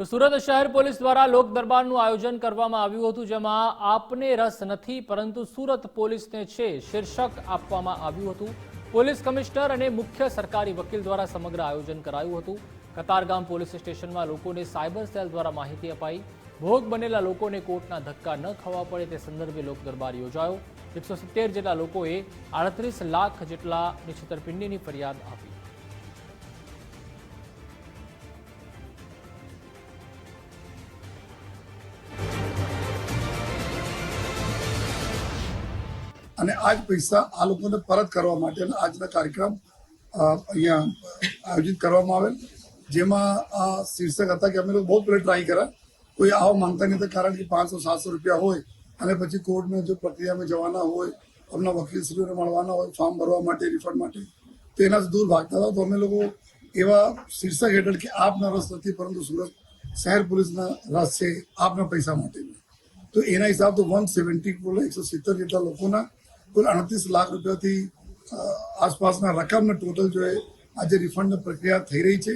તો સુરત શહેર પોલીસ દ્વારા લોક દરબારનું આયોજન કરવામાં આવ્યું હતું, જેમાં આપને રસ નથી પરંતુ સુરત પોલીસને છે શીર્ષક આપવામાં આવ્યું હતું। પોલીસ કમિશનર અને મુખ્ય સરકારી વકીલ દ્વારા સમગ્ર આયોજન કરાયું હતું। કતારગામ પોલીસ સ્ટેશનમાં લોકોને સાયબર સેલ દ્વારા માહિતી અપાઈ। ભોગ બનેલા લોકોને કોર્ટના ધક્કા ન ખાવા પડે તે સંદર્ભે લોક દરબાર યોજાયો। 170 જેટલા લોકોએ 38 લાખ જેટલાની છેતરપિંડીની ફરિયાદ આપી। અને આજ પૈસા આ લોકોને પરત કરવા માટે આજના કાર્યક્રમ અહીંયા આયોજિત કરવામાં આવેલ, જેમાં આ શીર્ષક હતા કે અમે લોકો બહુ પહેલા ટ્રાય કર્યા, કોઈ આવવા માંગતા નહીં હતા, કારણ કે 500-700 રૂપિયા હોય અને પછી કોર્ટમાં જો પ્રક્રિયામાં જવાના હોય, અમના વકીલશ્રીઓને મળવાના હોય ફોર્મ ભરવા માટે, રિફંડ માટે, તો એનાથી દૂર ભાગતા હતા। તો અમે લોકો એવા શીર્ષક હેઠળ કે આપના રસ નથી પરંતુ સુરત શહેર પોલીસના રસ છે આપના પૈસા માટે, તો એના હિસાબ તો 170 જેટલા લોકોના કુલ 38 લાખ રૂપિયાથી આસપાસના રકમના ટોટલ જો આજે રિફંડની પ્રક્રિયા થઈ રહી છે।